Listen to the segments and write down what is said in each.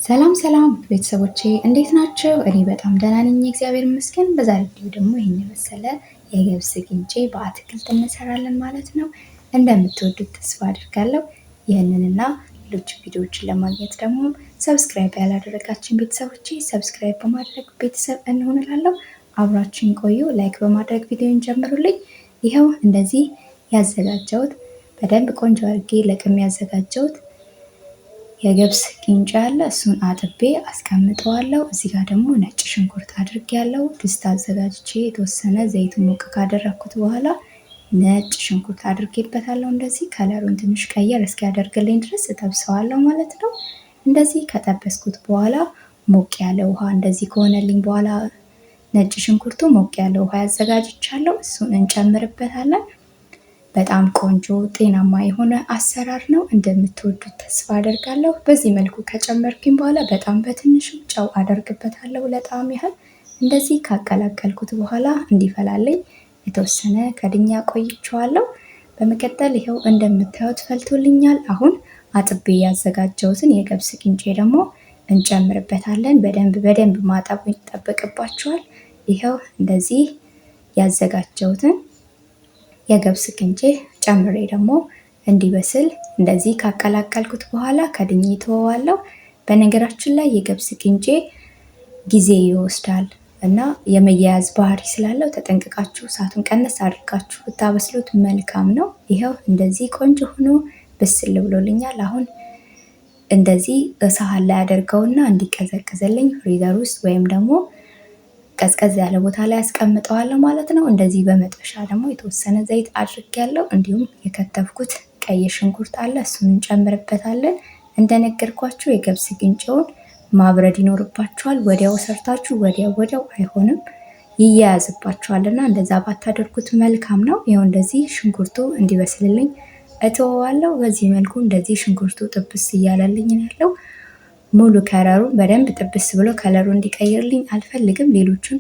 ሰላም ሰላም ቤተሰቦቼ እንዴት ናቸው? እኔ በጣም ደህና ነኝ፣ እግዚአብሔር ይመስገን። በዛሬ ቪዲዮ ደግሞ ይህን የመሰለ የገብስ ቅንጬ በአትክልት እንሰራለን ማለት ነው። እንደምትወዱት ተስፋ አድርጋለሁ። ይህንንና ሌሎች ቪዲዮዎችን ለማግኘት ደግሞ ሰብስክራይብ ያላደረጋችን ቤተሰቦቼ ሰብስክራይብ በማድረግ ቤተሰብ እንሆንላለሁ። አብራችን ቆዩ። ላይክ በማድረግ ቪዲዮን ጀምሩልኝ። ይኸው እንደዚህ ያዘጋጀሁት በደንብ ቆንጆ አድርጌ ለቅሜ ያዘጋጀሁት የገብስ ቅንጬ አለ። እሱን አጥቤ አስቀምጠዋለሁ። እዚህ ጋር ደግሞ ነጭ ሽንኩርት አድርጌያለሁ። ድስት አዘጋጅቼ የተወሰነ ዘይት ሞቅ ካደረኩት በኋላ ነጭ ሽንኩርት አድርጌበታለሁ። እንደዚህ ከለሩን ትንሽ ቀየር እስኪያደርግልኝ ድረስ እጠብሰዋለሁ ማለት ነው። እንደዚህ ከጠበስኩት በኋላ ሞቅ ያለ ውሃ እንደዚህ ከሆነልኝ በኋላ ነጭ ሽንኩርቱ ሞቅ ያለ ውሃ ያዘጋጅቻለሁ። እሱን እንጨምርበታለን። በጣም ቆንጆ ጤናማ የሆነ አሰራር ነው። እንደምትወዱት ተስፋ አደርጋለሁ። በዚህ መልኩ ከጨመርኩኝ በኋላ በጣም በትንሹ ጨው አደርግበታለሁ ለጣዕም ያህል። እንደዚህ ካቀላቀልኩት በኋላ እንዲፈላልኝ የተወሰነ ከድኛ ቆይቼዋለሁ። በመቀጠል ይኸው እንደምታዩት ፈልቶልኛል። አሁን አጥቤ ያዘጋጀሁትን የገብስ ቅንጬ ደግሞ እንጨምርበታለን። በደንብ ማጠብ ይጠበቅባቸዋል። ይኸው እንደዚህ ያዘጋጀሁትን የገብስ ቅንጬ ጨምሬ ደግሞ እንዲበስል እንደዚህ ካቀላቀልኩት በኋላ ከድኜ ተወዋለሁ። በነገራችን ላይ የገብስ ቅንጬ ጊዜ ይወስዳል እና የመያያዝ ባህሪ ስላለው ተጠንቅቃችሁ እሳቱን ቀነስ አድርጋችሁ ብታበስሉት መልካም ነው። ይኸው እንደዚህ ቆንጆ ሆኖ ብስል ብሎልኛል። አሁን እንደዚህ ሳህን ላይ አደርገውና እንዲቀዘቅዝልኝ ፍሪዘር ውስጥ ወይም ደግሞ ቀዝቀዝ ያለ ቦታ ላይ አስቀምጠዋለሁ ማለት ነው። እንደዚህ በመጥበሻ ደግሞ የተወሰነ ዘይት አድርጌያለሁ። እንዲሁም የከተፍኩት ቀይ ሽንኩርት አለ፣ እሱን እንጨምርበታለን። እንደነገርኳችሁ የገብስ ቅንጬውን ማብረድ ይኖርባችኋል። ወዲያው ሰርታችሁ ወዲያው አይሆንም፣ ይያያዝባችኋልና እንደዛ ባታደርጉት መልካም ነው። ይኸው እንደዚህ ሽንኩርቱ እንዲበስልልኝ እተወዋለሁ። በዚህ መልኩ እንደዚህ ሽንኩርቱ ጥብስ እያለልኝ ነው ያለው። ሙሉ ከለሩን በደንብ ጥብስ ብሎ ከለሩ እንዲቀይርልኝ አልፈልግም። ሌሎቹን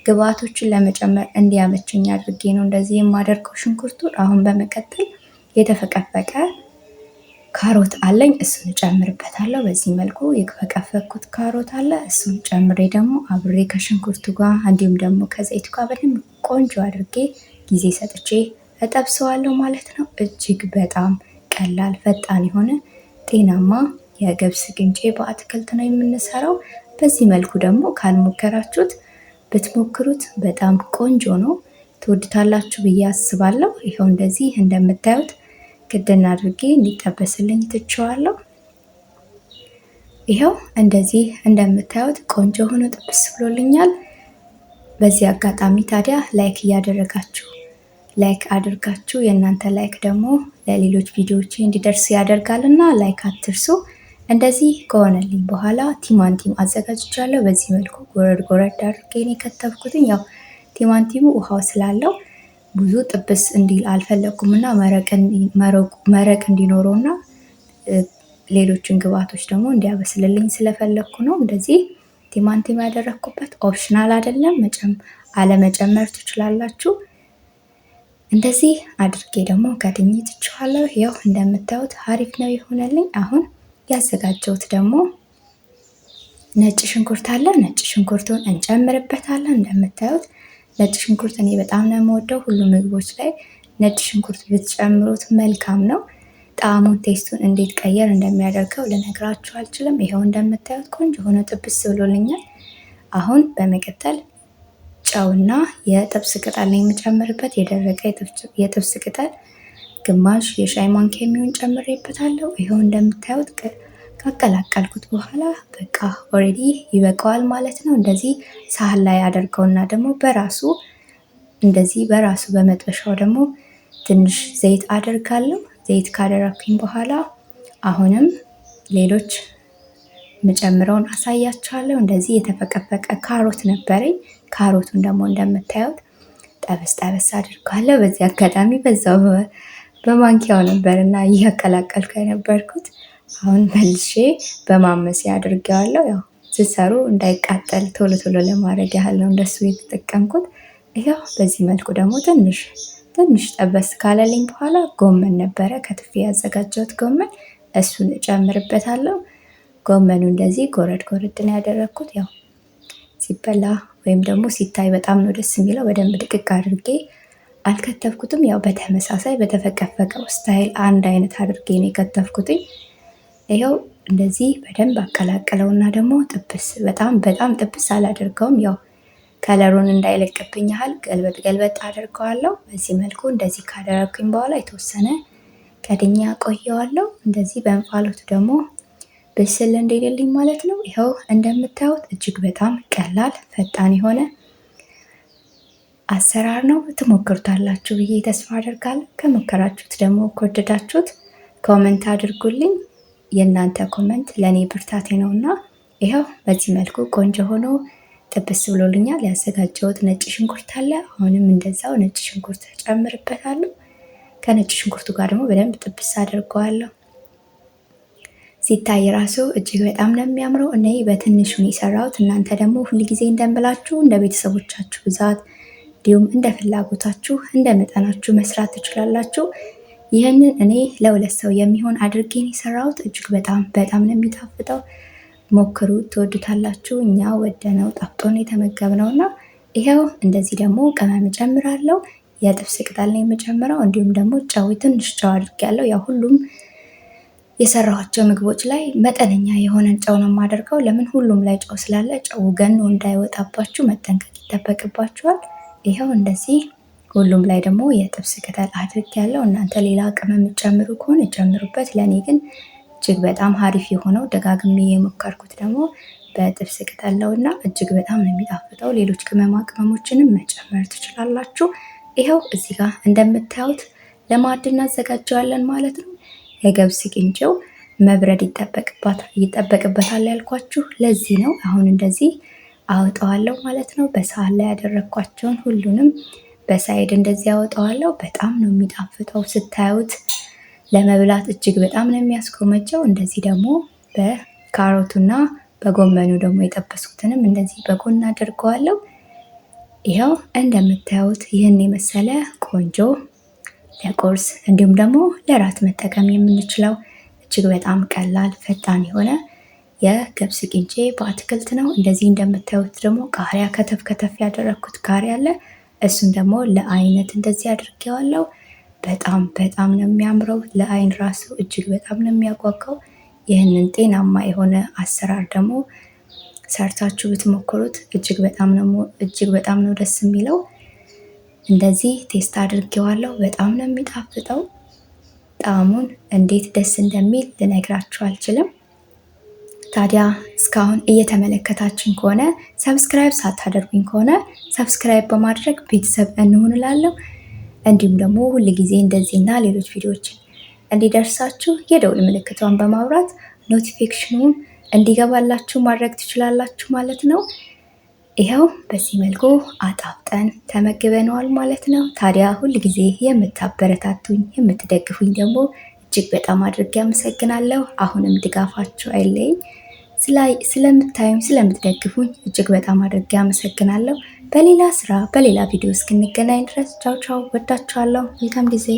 ግብአቶችን ለመጨመር እንዲያመቸኝ አድርጌ ነው እንደዚህ የማደርገው ሽንኩርቱን። አሁን በመቀጠል የተፈቀፈቀ ካሮት አለኝ፣ እሱን እጨምርበታለሁ። በዚህ መልኩ የፈቀፈኩት ካሮት አለ፣ እሱን ጨምሬ ደግሞ አብሬ ከሽንኩርቱ ጋር እንዲሁም ደግሞ ከዘይቱ ጋር በደንብ ቆንጆ አድርጌ ጊዜ ሰጥቼ እጠብሰዋለሁ ማለት ነው። እጅግ በጣም ቀላል ፈጣን የሆነ ጤናማ የገብስ ቅንጬ በአትክልት ነው የምንሰራው። በዚህ መልኩ ደግሞ ካልሞከራችሁት ብትሞክሩት በጣም ቆንጆ ነው፣ ትወዱታላችሁ ብዬ አስባለሁ። ይኸው እንደዚህ እንደምታዩት ክድን አድርጌ እንዲጠበስልኝ ትቼዋለሁ። ይኸው እንደዚህ እንደምታዩት ቆንጆ ሆኖ ጥብስ ብሎልኛል። በዚህ አጋጣሚ ታዲያ ላይክ እያደረጋችሁ ላይክ አድርጋችሁ የእናንተ ላይክ ደግሞ ለሌሎች ቪዲዮዎች እንዲደርስ ያደርጋልና ላይክ አትርሱ። እንደዚህ ከሆነልኝ በኋላ ቲማንቲም አዘጋጅቻለሁ። በዚህ መልኩ ጎረድ አድርጌ ነው የከተፍኩትኝ። ያው ቲማንቲሙ ውሃው ስላለው ብዙ ጥብስ እንዲል አልፈለኩም መረቅ እንዲኖረውና ሌሎችን ግብአቶች ደግሞ እንዲያበስልልኝ ስለፈለኩ ነው እንደዚህ ቲማንቲም ያደረኩበት። ኦፕሽናል አይደለም፣ አለመጨመር ትችላላችሁ። እንደዚህ አድርጌ ደግሞ ከድኜ ትችዋለሁ። ያው እንደምታዩት አሪፍ ነው የሆነልኝ። አሁን ያዘጋጀሁት ደግሞ ነጭ ሽንኩርት አለ። ነጭ ሽንኩርቱን እንጨምርበታለን። እንደምታዩት ነጭ ሽንኩርት እኔ በጣም ነው የምወደው። ሁሉም ምግቦች ላይ ነጭ ሽንኩርት ብትጨምሩት መልካም ነው። ጣዕሙን ቴስቱን እንዴት ቀየር እንደሚያደርገው ልነግራችሁ አልችልም። ይኸው እንደምታዩት ቆንጆ ሆኖ ጥብስ ብሎልኛል። አሁን በመቀጠል ጨውና የጥብስ ቅጠል ነው የምጨምርበት። የደረቀ የጥብስ ቅጠል ግማሽ የሻይ ማንኪያ የሚሆን ጨምሬበታለሁ። ይኸው እንደምታዩት ካቀላቀልኩት በኋላ በቃ ኦሬዲ ይበቃዋል ማለት ነው። እንደዚህ ሳህን ላይ አደርገውና ደግሞ በራሱ በመጥበሻው ደግሞ ትንሽ ዘይት አደርጋለሁ። ዘይት ካደረኩኝ በኋላ አሁንም ሌሎች የምጨምረውን አሳያችኋለሁ። እንደዚህ የተፈቀፈቀ ካሮት ነበረኝ። ካሮቱን ደግሞ እንደምታዩት ጠበስ አድርጋለሁ። በዚህ አጋጣሚ በዛው በማንኪያው ነበርና እያቀላቀልኩ የነበርኩት። አሁን መልሼ በማመሲያ አድርጌዋለሁ። ያው ስትሰሩ እንዳይቃጠል ቶሎ ለማድረግ ያህል ነው እንደሱ የተጠቀምኩት። ይኸው በዚህ መልኩ ደግሞ ትንሽ ጠበስ ካለልኝ በኋላ ጎመን ነበረ ከትፌ ያዘጋጀሁት ጎመን፣ እሱን እጨምርበታለሁ። ጎመኑ እንደዚህ ጎረድ ጎረድ ነው ያደረግኩት። ያው ሲበላ ወይም ደግሞ ሲታይ በጣም ነው ደስ የሚለው። በደንብ ድቅቅ አድርጌ አልከተፍኩትም። ያው በተመሳሳይ በተፈቀፈቀው ስታይል አንድ አይነት አድርጌ ነው የከተፍኩትኝ። ይኸው እንደዚህ በደንብ አቀላቅለውና ደግሞ ጥብስ በጣም ጥብስ አላደርገውም። ያው ከለሩን እንዳይለቅብኝ ያህል ገልበጥ ገልበጥ አድርገዋለሁ። በዚህ መልኩ እንደዚህ ካደረግኩኝ በኋላ የተወሰነ ከድኛ ቆየዋለሁ። እንደዚህ በእንፋሎቱ ደግሞ ብስል እንደሌለኝ ማለት ነው። ይኸው እንደምታዩት እጅግ በጣም ቀላል ፈጣን የሆነ አሰራር ነው። ትሞክሩታላችሁ ብዬ ተስፋ አደርጋለሁ። ከሞከራችሁት ደግሞ ከወደዳችሁት ኮመንት አድርጉልኝ። የእናንተ ኮመንት ለእኔ ብርታቴ ነው እና ይኸው በዚህ መልኩ ቆንጆ ሆኖ ጥብስ ብሎልኛል። ያዘጋጀሁት ነጭ ሽንኩርት አለ። አሁንም እንደዛው ነጭ ሽንኩርት ጨምርበታለሁ። ከነጭ ሽንኩርቱ ጋር ደግሞ በደንብ ጥብስ አድርገዋለሁ። ሲታይ ራሱ እጅግ በጣም ነው የሚያምረው። እኔ በትንሹ ነው የሰራሁት። እናንተ ደግሞ ሁልጊዜ እንደምላችሁ እንደ ቤተሰቦቻችሁ ብዛት እንዲሁም እንደ ፍላጎታችሁ እንደ መጠናችሁ መስራት ትችላላችሁ። ይህንን እኔ ለሁለት ሰው የሚሆን አድርጌ ነው የሰራሁት። እጅግ በጣም ነው የሚጣፍጠው። ሞክሩ፣ ትወዱታላችሁ። እኛ ወደነው ጣፍጦን የተመገብነው እና ይኸው እንደዚህ ደግሞ ቅመም እጨምራለሁ። የጥብስ ቅጠል ነው የምጨምረው። እንዲሁም ደግሞ ጨው ትንሽ ጨው አድርጌያለሁ። ያው ሁሉም የሰራኋቸው ምግቦች ላይ መጠነኛ የሆነ ጨው ነው የማደርገው። ለምን ሁሉም ላይ ጨው ስላለ ጨው ገኖ እንዳይወጣባችሁ መጠንቀቅ ይጠበቅባችኋል። ይኸው እንደዚህ ሁሉም ላይ ደግሞ የጥብስ ቅጠል አድርጌያለሁ። እናንተ ሌላ ቅመም የምትጨምሩ ከሆነ ጨምሩበት። ለእኔ ግን እጅግ በጣም አሪፍ የሆነው ደጋግሜ የሞከርኩት ደግሞ በጥብስ ቅጠል ነው እና እጅግ በጣም ነው የሚጣፍጠው። ሌሎች ቅመማ ቅመሞችንም መጨመር ትችላላችሁ። ይኸው እዚህ ጋር እንደምታዩት ለማዕድ እናዘጋጀዋለን ማለት ነው። የገብስ ቅንጬው መብረድ ይጠበቅበታል ያልኳችሁ ለዚህ ነው። አሁን እንደዚህ አወጣዋለሁ ማለት ነው። በሳህን ላይ ያደረግኳቸውን ሁሉንም በሳይድ እንደዚህ አወጣዋለሁ። በጣም ነው የሚጣፍጠው ስታዩት፣ ለመብላት እጅግ በጣም ነው የሚያስጎመጀው። እንደዚህ ደግሞ በካሮቱና በጎመኑ ደግሞ የጠበስኩትንም እንደዚህ በጎን አድርገዋለሁ። ይኸው እንደምታዩት ይህን የመሰለ ቆንጆ ለቁርስ እንዲሁም ደግሞ ለራት መጠቀም የምንችለው እጅግ በጣም ቀላል ፈጣን የሆነ የገብስ ቅንጬ በአትክልት ነው። እንደዚህ እንደምታዩት ደግሞ ቃሪያ ከተፍ ያደረግኩት ቃሪያ አለ። እሱን ደግሞ ለአይነት እንደዚህ አድርጌዋለሁ። በጣም ነው የሚያምረው። ለአይን ራሱ እጅግ በጣም ነው የሚያጓጓው። ይህንን ጤናማ የሆነ አሰራር ደግሞ ሰርታችሁ ብትሞክሩት እጅግ በጣም ነው ደስ የሚለው። እንደዚህ ቴስት አድርጌዋለሁ። በጣም ነው የሚጣፍጠው። ጣዕሙን እንዴት ደስ እንደሚል ልነግራችሁ አልችልም። ታዲያ እስካሁን እየተመለከታችን ከሆነ ሰብስክራይብ ሳታደርጉኝ ከሆነ ሰብስክራይብ በማድረግ ቤተሰብ እንሁን እላለሁ። እንዲሁም ደግሞ ሁልጊዜ እንደዚህና ሌሎች ቪዲዮዎችን እንዲደርሳችሁ የደውል ምልክቷን በማብራት ኖቲፊኬሽኑን እንዲገባላችሁ ማድረግ ትችላላችሁ ማለት ነው። ይኸው በዚህ መልኩ አጣፍጠን ተመግበነዋል ማለት ነው። ታዲያ ሁልጊዜ የምታበረታቱኝ የምትደግፉኝ ደግሞ እጅግ በጣም አድርጌ አመሰግናለሁ። አሁንም ድጋፋችሁ አይለይኝ። ስለምታዩኝ ስለምትደግፉኝ እጅግ በጣም አድርጌ አመሰግናለሁ። በሌላ ስራ በሌላ ቪዲዮ እስክንገናኝ ድረስ ቻው ቻው። ወዳችኋለሁ። መልካም ጊዜ